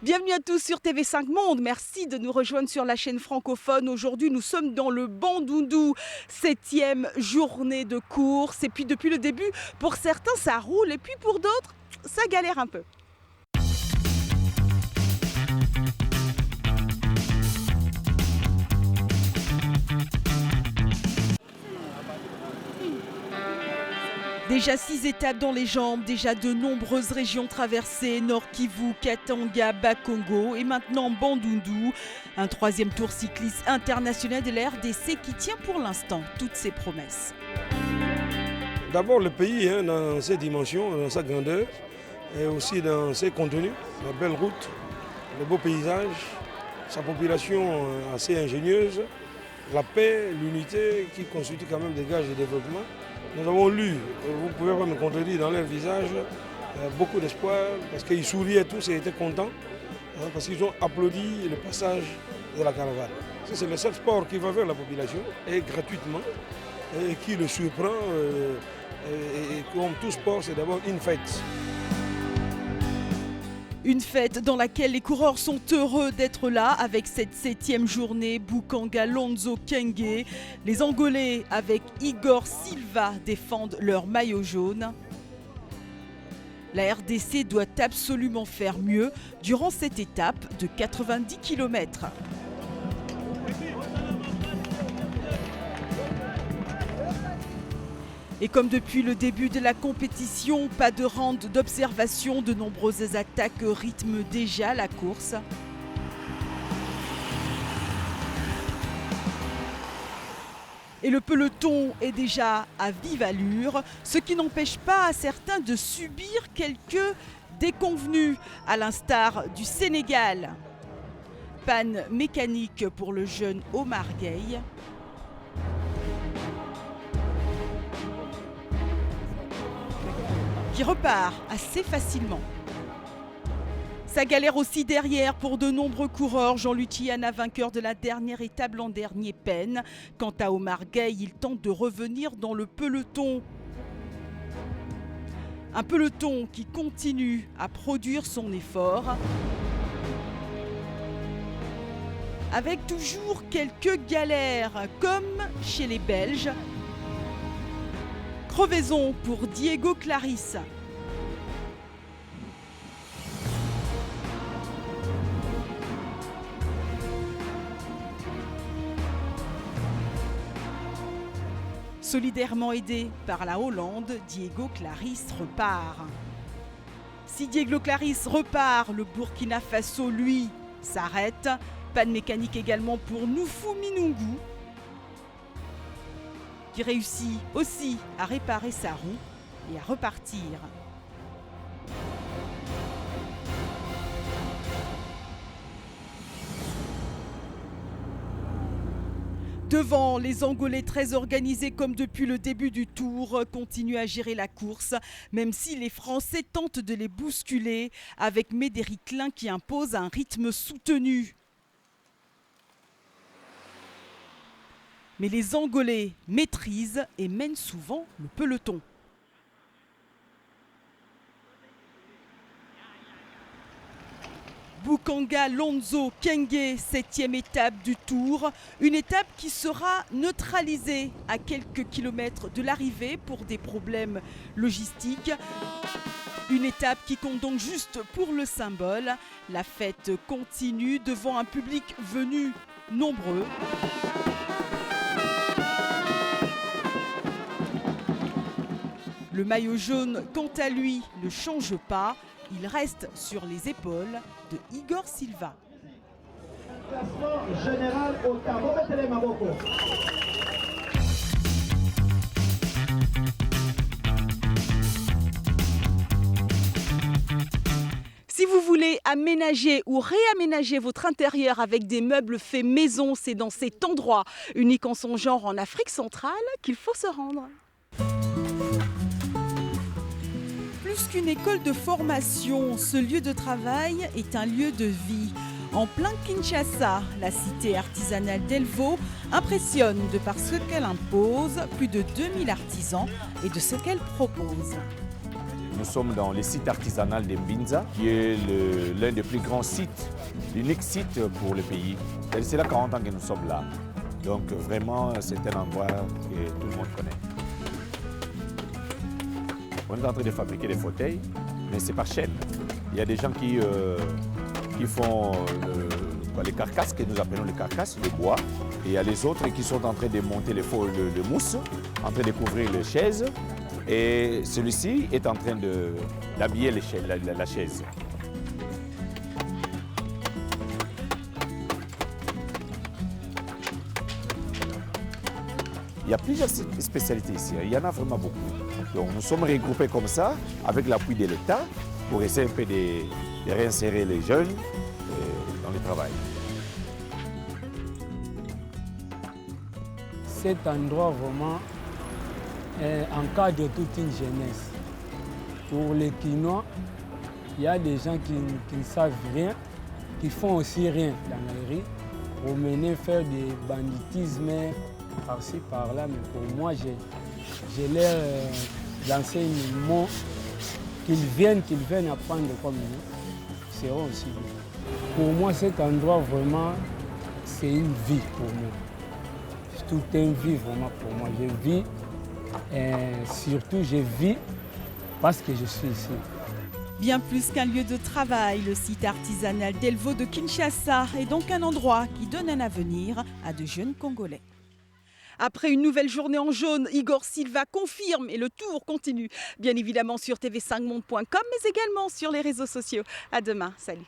Bienvenue à tous sur TV5 Monde. Merci de nous rejoindre sur la chaîne francophone. Aujourd'hui, nous sommes dans le Bandundu, 7e journée de course. Et puis depuis le début, pour certains, ça roule et puis pour d'autres, ça galère un peu. Déjà 6 étapes dans les jambes, déjà de nombreuses régions traversées, Nord Kivu, Katanga, Bas-Congo et maintenant Bandundu. Un 3e tour cycliste international de la RDC qui tient pour l'instant toutes ses promesses. D'abord le pays dans ses dimensions, dans sa grandeur et aussi dans ses contenus, la belle route, le beau paysage, sa population assez ingénieuse, la paix, l'unité qui constituent quand même des gages de développement. Nous avons lu, vous pouvez me contredire dans leur visage, beaucoup d'espoir parce qu'ils souriaient tous et étaient contents parce qu'ils ont applaudi le passage de la caravane. C'est le seul sport qui va vers la population et gratuitement et qui le surprend. Et comme tout sport, c'est d'abord une fête. Une fête dans laquelle les coureurs sont heureux d'être là avec cette 7e journée. Bukanga Lonzo Kenge. Les Angolais avec Igor Silva défendent leur maillot jaune. La RDC doit absolument faire mieux durant cette étape de 90 km. Et comme depuis le début de la compétition, pas de rente d'observation, de nombreuses attaques rythment déjà la course. Et le peloton est déjà à vive allure, ce qui n'empêche pas à certains de subir quelques déconvenues, à l'instar du Sénégal. Panne mécanique pour le jeune Omar Gueye. Qui repart assez facilement. Ça galère aussi derrière pour de nombreux coureurs. Jean-Luc Tiana, vainqueur de la dernière étape l'an dernier, peine. Quant à Omar Gueye, il tente de revenir dans le peloton. Un peloton qui continue à produire son effort. Avec toujours quelques galères, comme chez les Belges. Crevaison pour Diego Clarisse. Solidairement aidé par la Hollande, Diego Clarisse repart. Si Diego Clarisse repart, le Burkina Faso, lui, s'arrête. Panne mécanique également pour Noufou Minungu, qui réussit aussi à réparer sa roue et à repartir. Devant, les Angolais très organisés comme depuis le début du tour continuent à gérer la course, même si les Français tentent de les bousculer avec Médéric Klein qui impose un rythme soutenu. Mais les Angolais maîtrisent et mènent souvent le peloton. Bukanga Lonzo Kenge, 7e étape du Tour. Une étape qui sera neutralisée à quelques kilomètres de l'arrivée pour des problèmes logistiques. Une étape qui compte donc juste pour le symbole. La fête continue devant un public venu nombreux. Le maillot jaune, quant à lui, ne change pas. Il reste sur les épaules de Igor Silva. Classement général au tableau de Maboko. Si vous voulez aménager ou réaménager votre intérieur avec des meubles faits maison, c'est dans cet endroit, unique en son genre en Afrique centrale, qu'il faut se rendre. Plus qu'une école de formation, ce lieu de travail est un lieu de vie. En plein Kinshasa, la cité artisanale d'Elvo impressionne de par ce qu'elle impose, plus de 2000 artisans et de ce qu'elle propose. Nous sommes dans le site artisanal de Mbinza, qui est l'un des plus grands sites, l'unique site pour le pays. C'est là 40 ans que nous sommes là. Donc vraiment, c'est un endroit que tout le monde connaît. On est en train de fabriquer des fauteuils, mais c'est par chaîne. Il y a des gens qui font les carcasses, que nous appelons les carcasses, le bois. Et il y a les autres qui sont en train de monter les faux de mousse, en train de couvrir les chaises. Et celui-ci est en train d'habiller la chaise. Il y a plusieurs spécialités ici, il y en a vraiment beaucoup. Donc nous sommes regroupés comme ça, avec l'appui de l'État, pour essayer un peu de réinsérer les jeunes dans le travail. Cet endroit vraiment encadre toute une jeunesse. Pour les Quinois, il y a des gens qui ne savent rien, qui font aussi rien dans la rue, pour mener faire des banditismes par-ci, par-là. Mais pour moi, j'ai l'air d'enseignement qu'ils viennent apprendre comme nous, seront aussi bien. Pour moi, cet endroit vraiment, c'est une vie pour moi. C'est toute une vie vraiment pour moi. Je vis, et surtout je vis parce que je suis ici. Bien plus qu'un lieu de travail, le site artisanal d'Elvo de Kinshasa est donc un endroit qui donne un avenir à de jeunes Congolais. Après une nouvelle journée en jaune, Igor Silva confirme et le tour continue. Bien évidemment sur tv5monde.com, mais également sur les réseaux sociaux. À demain, salut.